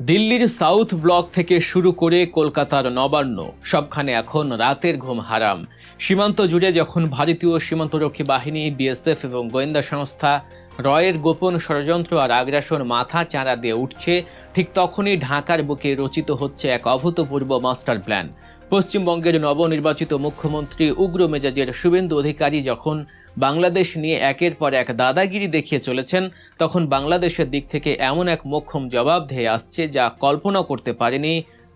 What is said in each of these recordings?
দিল্লির south block থেকে শুরু করে কলকাতার নবান্ন সবখানে এখন রাতের ঘুম হারাম। সীমান্ত জুড়ে যখন ভারতীয় সীমান্তরক্ষী বাহিনী, বিএসএফ এবং গোয়েন্দা সংস্থা রয়ের গোপন ষড়যন্ত্র আর আগ্রাসন মাথা চাড়া দিয়ে উঠছে, ঠিক তখনই ঢাকার বুকে রচিত হচ্ছে এক অভূতপূর্ব মাস্টার প্ল্যান। পশ্চিমবঙ্গের নবনির্বাচিত মুখ্যমন্ত্রী উগ্র মেজাজের শুভেন্দু অধিকারী যখন বাংলাদেশ নিয়ে একের পর এক দাদাগিরি দেখিয়ে চলেছেন, তখন বাংলাদেশের দিক থেকে এমন এক মোক্ষম জবাব ধেয়ে আসছে যা কল্পনা করতে পারেনি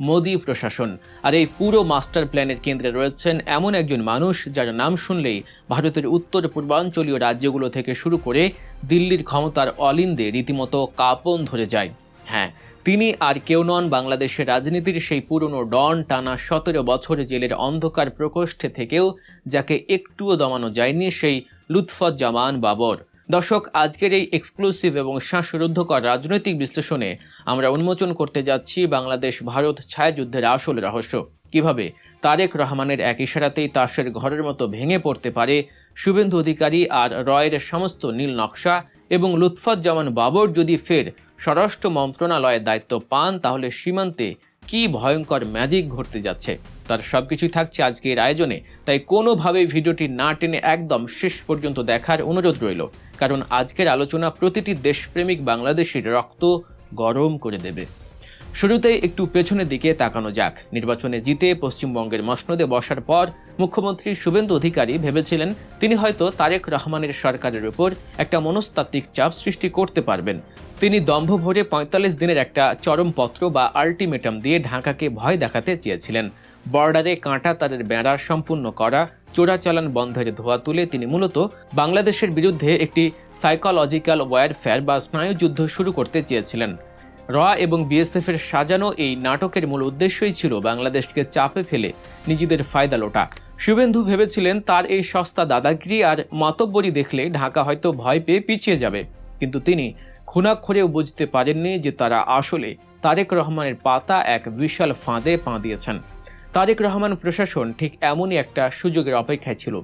মোদি প্রশাসন। আর এই পুরো মাস্টার প্ল্যানের কেন্দ্রে রয়েছেন এমন একজন মানুষ যার নাম শুনলেই ভারতের উত্তর পূর্বাঞ্চলীয় রাজ্যগুলো থেকে শুরু করে দিল্লির ক্ষমতার অলিন্দে রীতিমতো কাঁপন ধরে যায়। হ্যাঁ, তিনি আর কেউ নন, বাংলাদেশের রাজনীতির সেই পুরনো ডন, টানা 17 বছর জেলের অন্ধকার প্রকোষ্ঠে থেকেও যাকে একটুও দমানো যায়নি, সেই লুৎফুজ্জামান বাবর। দর্শক, আজকের এই এক্সক্লুসিভ এবং শ্বাসরুদ্ধকর রাজনৈতিক বিশ্লেষণে আমরা উন্মোচন করতে যাচ্ছি বাংলাদেশ ভারত ছায়াযুদ্ধের আসল রহস্য। কিভাবে তারেক রহমানের এক ইশারাতেই তাসের ঘরের মতো ভেঙে পড়তে পারে শুভেন্দু অধিকারী আর রয়ের সমস্ত নীল নকশা, এবং লুৎফুজ্জামান বাবর যদি ফের স্বরাষ্ট্র মন্ত্রণালয়ের দায়িত্ব পান, তাহলে সীমান্তে কি ভয়ঙ্কর ম্যাজিক ঘটতে যাচ্ছে, তার সবকিছুই থাকছে আজকের আয়োজনে। তাই কোনোভাবেই ভিডিওটি না টেনে একদম শেষ পর্যন্ত দেখার অনুরোধ রইল, কারণ আজকের আলোচনা প্রতিটি দেশপ্রেমিক বাংলাদেশির রক্ত গরম করে দেবে। শুরুতেই একটু পেছনের দিকে তাকানো যাক। নির্বাচনে জিতে পশ্চিমবঙ্গের মসনদে বসার পর মুখ্যমন্ত্রী শুভেন্দু অধিকারী ভেবেছিলেন তিনি হয়তো তারেক রহমানের সরকারের উপর একটা মনস্তাত্ত্বিক চাপ সৃষ্টি করতে পারবেন। তিনি দম্ভ ভরে ৪৫ দিনের একটা চরমপত্র বা আল্টিমেটাম দিয়ে ঢাকাকে ভয় দেখাতে চেয়েছিলেন। বর্ডারে কাঁটা তারের বেড়া সম্পূর্ণ করা, চোরাচালান বন্ধের ধোয়া তুলে তিনি মূলত বাংলাদেশের বিরুদ্ধে একটি সাইকোলজিক্যাল ওয়ারফেয়ার বা স্নায়ুযুদ্ধ শুরু করতে চেয়েছিলেন। র এবং বিএসএফ এর সাজানো এই নাটকের মূল উদ্দেশ্যই ছিল বাংলাদেশকে চাপে ফেলে নিজেদের ফায়দা লোটা। শুভেন্দু ভেবেছিলেন তার এই সস্তা দাদাগিরি আর মাতব্বরি দেখলে ঢাকা হয়তো ভয় পেয়ে পিছিয়ে যাবে, কিন্তু তিনি খুনাক্ষরেও বুঝতে পারেননি যে তারা আসলে তারেক রহমানের পাতা এক বিশাল ফাঁদে পা দিয়েছেন। তারেক রহমান প্রশাসন ঠিক এমনই একটা সুযোগের অপেক্ষায় ছিল।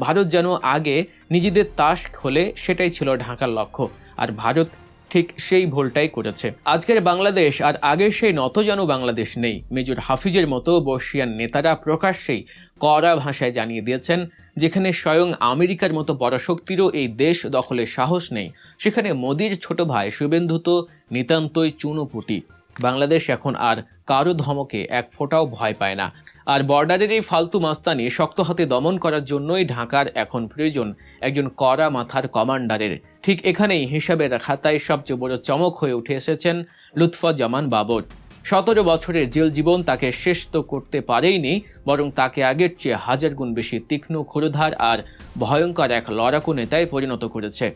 ভারত যেন আগে নিজেদের তাস খোলে, সেটাই ছিল ঢাকার লক্ষ্য, আর ভারত ঠিক সেই ভুলটাই করেছে। আজকের বাংলাদেশ আর আগে সেই নতজানু বাংলাদেশ নেই। মেজর হাফিজের মতো বর্ষিয়ান নেতারা প্রকাশ্যেই কড়া ভাষায় জানিয়ে দিয়েছেন, যেখানে স্বয়ং আমেরিকার মতো পরাশক্তিরও এই দেশ দখলের সাহস নেই, সেখানে মোদির ছোট ভাই শুভেন্দু তো নিতান্তই চুনোপুটি। বাংলাদেশ এখন আর কারো ধমকে এক ফোঁটাও ভয় পায় না। আর বর্ডারের এই ফালতু মাস্তানি শক্ত হাতে দমন করার জন্যই ঢাকার এখন প্রয়োজন একজন কড়া মাথার কমান্ডারের। ঠিক এখানেই হিসাবের খাতায় সবচেয়ে বড় চমক হয়ে উঠে এসেছেন লুৎফুজ্জামান বাবর। 17 বছরের জেল জীবন তাকে শেষ তো করতে পারেইনি, বরং তাকে আগের চেয়ে হাজার গুণ বেশি তীক্ষ্ণ, ক্ষুরধার আর ভয়ঙ্কর এক লড়াকু নেতায় পরিণত করেছে।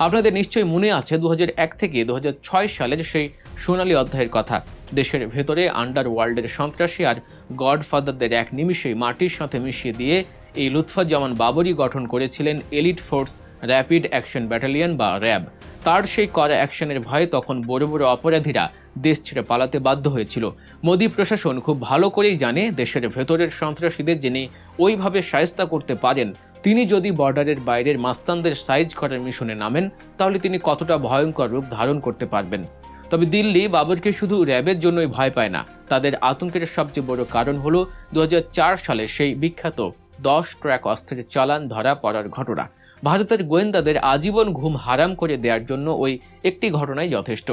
আপনাদের নিশ্চয়ই মনে আছে 2001 থেকে 2006 সালের সেই সোনালী অধ্যায়ের কথা। দেশের ভেতরে আন্ডারওয়ার্ল্ডের সন্ত্রাসী আর গডফাদারদের এক নিমিষেই মাটির সাথে মিশিয়ে দিয়ে এই লুৎফুজ্জামান বাবরই গঠন করেছিলেন elite force rapid action battalion বা র্যাব। তার সেই কড়া অ্যাকশনের ভয়ে তখন বড় বড় অপরাধীরা দেশ ছেড়ে পালাতে বাধ্য হয়েছিল। মোদি প্রশাসন খুব ভালো করেই জানে দেশের ভেতরের সন্ত্রাসীদের যিনি ওইভাবে শায়েস্তা করতে পারেন, তিনি যদি বর্ডারের বাইরের মাস্তানদের সাইজ করার মিশনে নামেন, তাহলে তিনি কতটা ভয়ঙ্কর রূপ ধারণ করতে পারবেন। তবে দিল্লি বাবরকে শুধু র্যাবের জন্যই ভয় পায় না, তাদের আতঙ্কের সবচেয়ে বড় কারণ হলো 2004 সালে সেই বিখ্যাত 10 ট্রাক অস্ত্রের চালান ধরা পড়ার ঘটনা। ভারতের গোয়েন্দাদের আজীবন ঘুম হারাম করে দেওয়ার জন্য ওই একটি ঘটনাই যথেষ্ট।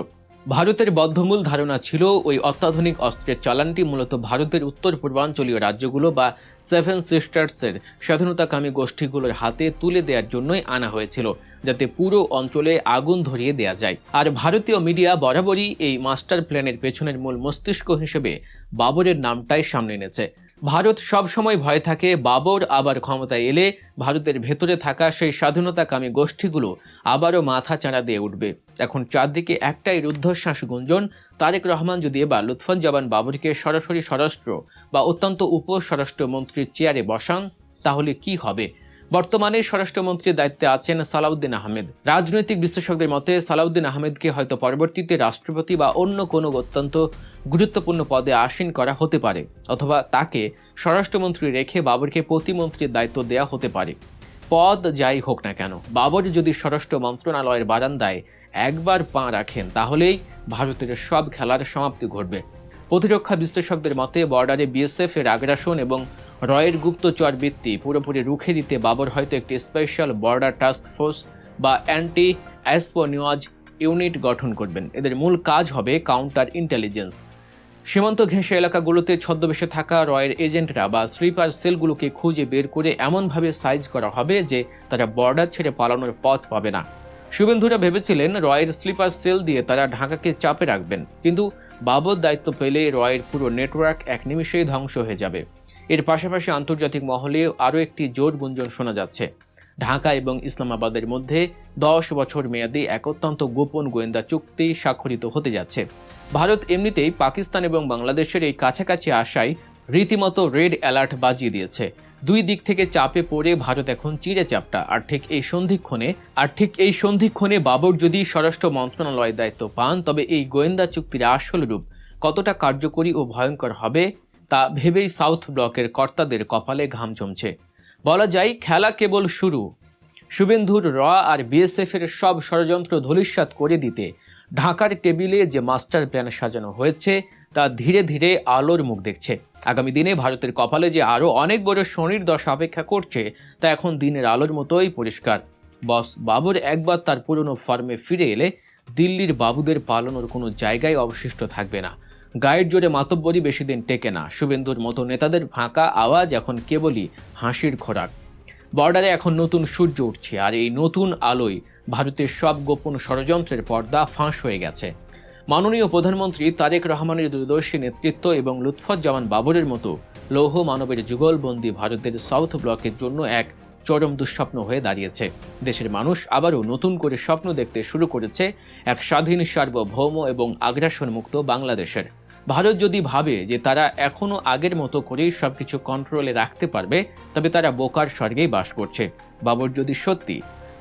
ভারতের বদ্ধমূল ধারণা ছিল ওই অত্যাধুনিক অস্ত্রের চালানটি মূলত ভারতের উত্তর পূর্বাঞ্চলীয় রাজ্যগুলো বা 7 সিস্টার্সের স্বাধীনতাকামী গোষ্ঠীগুলোর হাতে তুলে দেওয়ার জন্যই আনা হয়েছিল, যাতে পুরো অঞ্চলে আগুন ধরিয়ে দেওয়া যায়। আর ভারতীয় মিডিয়া বরাবরই এই মাস্টার প্ল্যানের পেছনের মূল মস্তিষ্ক হিসেবে বাবরের নামটাই সামনে এনেছে। ভারত সবসময় ভয় থাকে বাবর আবার ক্ষমতায় এলে ভারতের ভেতরে থাকা সেই স্বাধীনতাকামী গোষ্ঠীগুলো আবারও মাথা চাড়া দিয়ে উঠবে। এখন চারদিকে একটাই রুদ্ধশ্বাস গুঞ্জন, তারেক রহমান যদি এবার লুৎফুজ্জামান বাবরকে সরাসরি স্বরাষ্ট্র বা অত্যন্ত উপস্বরাষ্ট্রমন্ত্রীর চেয়ারে বসান, তাহলে কি হবে? বর্তমানে স্বরাষ্ট্রমন্ত্রীর দায়িত্বে আছেন সালাউদ্দিন আহমেদ। রাজনৈতিক বিশ্লেষকদের মতে সালাউদ্দিন আহমেদকে হয়তো পরবর্তীতে রাষ্ট্রপতি বা অন্য কোনো অত্যন্ত গুরুত্বপূর্ণ পদে আসীন করা হতে পারে, অথবা তাকে স্বরাষ্ট্রমন্ত্রী রেখে বাবরকে প্রতিমন্ত্রীর দায়িত্ব দেওয়া হতে পারে। পদ যাই হোক না কেন, বাবর যদি স্বরাষ্ট্র মন্ত্রণালয়ের বারান্দায় একবার পা রাখেন তাহলেই ভারতের সব খেলার সমাপ্তি ঘটবে। প্রতিরক্ষা বিশ্লেষকদের মতে বর্ডারে বিএসএফ এর আগ্রাসন এবং রয়ের গুপ্তচর বৃত্তি পুরোপুরি রুখে দিতে বাবর হয়তো একটি স্পেশাল বর্ডার টাস্ক ফোর্স বা অ্যান্টি অ্যাসপোনিয়াজ ইউনিট গঠন করবেন। এদের মূল কাজ হবে কাউন্টার ইন্টেলিজেন্স। সীমান্ত ঘেঁষে এলাকাগুলোতে ছদ্মবেশে থাকা রয়ের এজেন্টরা বা স্লিপার সেলগুলোকে খুঁজে বের করে এমনভাবে সাইজ করা হবে যে তারা বর্ডার ছেড়ে পালানোর পথ পাবে না। শুভেন্দুরা ভেবেছিলেন রয়ের স্লিপার সেল দিয়ে তারা ঢাকাকে চাপে রাখবেন, কিন্তু বাবর দায়িত্ব পেলে রয়ের পুরো নেটওয়ার্ক এক নিমিষেই ধ্বংস হয়ে যাবে। এর পাশাপাশি আন্তর্জাতিক মহলে আরও একটি জোর গুঞ্জন শোনা যাচ্ছে। ঢাকা এবং ইসলামাবাদের মধ্যে 10 বছর মেয়াদী এক অত্যন্ত গোপন গোয়েন্দা চুক্তি স্বাক্ষরিত হতে যাচ্ছে। ভারত এমনিতেই পাকিস্তান এবং বাংলাদেশের এই কাছাকাছি আসায় রীতিমতো রেড অ্যালার্ট বাজিয়ে দিয়েছে। দুই দিক থেকে চাপে পড়ে ভারত এখন চিড়ে চ্যাপ্টা। আর ঠিক এই সন্ধিক্ষণে বাবর যদি স্বরাষ্ট্র মন্ত্রণালয়ের দায়িত্ব পান, তবে এই গোয়েন্দা চুক্তির আসল রূপ কতটা কার্যকরী ও ভয়ঙ্কর হবে তা ভেবেই সাউথ ব্লকের কর্তাদের কপালে ঘাম জমছে। বলা যায় খেলা কেবল শুরু। শুভেন্দুর র আর বিএসএফ এর সব ষড়যন্ত্র ধূলিসাৎ করে দিতে ঢাকার টেবিলে যে মাস্টার প্ল্যান সাজানো হয়েছে তা ধীরে ধীরে আলোর মুখ দেখছে। আগামী দিনে ভারতের কপালে যে আরও অনেক বড় শনির দশা অপেক্ষা করছে তা এখন দিনের আলোর মতোই পরিষ্কার। বস বাবর একবার তার পুরনো ফর্মে ফিরে এলে দিল্লির বাবুদের পালানোর কোনো জায়গায় অবশিষ্ট থাকবে না। গায়ের জোরে মাতব্বরি বেশি দিন টেকে না। শুভেন্দুর মতো নেতাদের ফাঁকা আওয়াজ এখন কেবলই হাসির খোরাক। বর্ডারে এখন নতুন সূর্য উঠছে, আর এই নতুন আলোয় ভারতের সব গোপন ষড়যন্ত্রের পর্দা ফাঁস হয়ে গেছে। মাননীয় প্রধানমন্ত্রী তারেক রহমানের দূরদর্শী নেতৃত্ব এবং লুৎফুজ্জামান বাবরের মতো লৌহ মানবের যুগলবন্দি ভারতের সাউথ ব্লকের জন্য এক চরম দুঃস্বপ্ন হয়ে দাঁড়িয়েছে। দেশের মানুষ আবারও নতুন করে স্বপ্ন দেখতে শুরু করেছে এক স্বাধীন, সার্বভৌম এবং আগ্রাসন মুক্ত বাংলাদেশের। ভারত যদি ভাবে যে তারা এখনও আগের মতো করেই সবকিছু কন্ট্রোলে রাখতে পারবে, তবে তারা বোকার স্বর্গেই বাস করছে। বাবর যদি সত্যি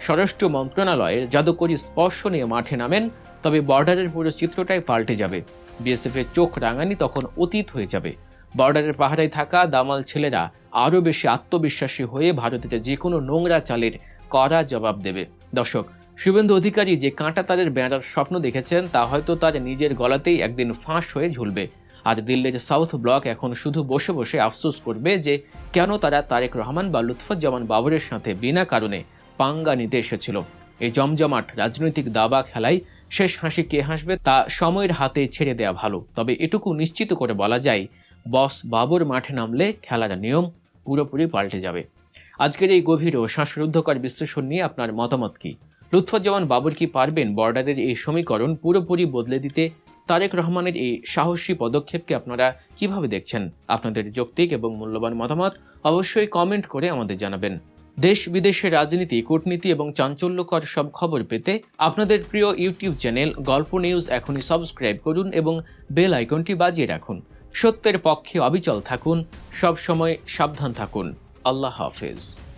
স্বরাষ্ট্র মন্ত্রণালয়ের জাদুকরী স্পর্শ নিয়ে মাঠে নামেন, তবে বর্ডারের পুরো চিত্রটাই পাল্টে যাবে। বিএসএফ এর চোখ রাঙানি তখন অতীত হয়ে যাবে। বর্ডারের পাহারায় থাকা দামাল ছেলেরা আরও বেশি আত্মবিশ্বাসী হয়ে ভারতের যে কোনো নোংরা চালের কড়া জবাব দেবে। দর্শক, শুভেন্দু অধিকারী যে কাঁটা তারের বেড়ার স্বপ্ন দেখেছেন তা হয়তো তার নিজের গলাতেই একদিন ফাঁস হয়ে ঝুলবে। আর দিল্লির সাউথ ব্লক এখন শুধু বসে বসে আফসোস করবে যে কেন তারা তারেক রহমান বা লুৎফুজ্জামান বাবরের সাথে বিনা কারণে পাঙ্গা নিতে এসেছিল। এই জমজমাট রাজনৈতিক দাবা খেলায় শেষ হাসি কে হাসবে তা সময়ের হাতে ছেড়ে দেওয়া ভালো। তবে এটুকু নিশ্চিত করে বলা যায়, বস বাবর মাঠে নামলে খেলার নিয়ম পুরোপুরি পাল্টে যাবে। আজকের এই গভীর ও শ্বাসরুদ্ধকর বিশ্লেষণ নিয়ে আপনার মতামত কি? লুৎফুজ্জামান বাবর কি পারবেন বর্ডারের এই সমীকরণ পুরোপুরি বদলে দিতে? তারেক রহমানের এই সাহসী পদক্ষেপকে আপনারা কিভাবে দেখছেন? আপনাদের যৌক্তিক এবং মূল্যবান মতামত অবশ্যই কমেন্ট করে আমাদের জানাবেন। দেশ বিদেশের রাজনীতি, কূটনীতি এবং চাঞ্চল্যকর সব খবর পেতে আপনাদের প্রিয় ইউটিউব চ্যানেল গল্প নিউজ এখনই সাবস্ক্রাইব করুন এবং বেল আইকনটি বাজিয়ে রাখুন। সত্যের পক্ষে অবিচল থাকুন, সব সময় সাবধান থাকুন। আল্লাহ হাফেজ।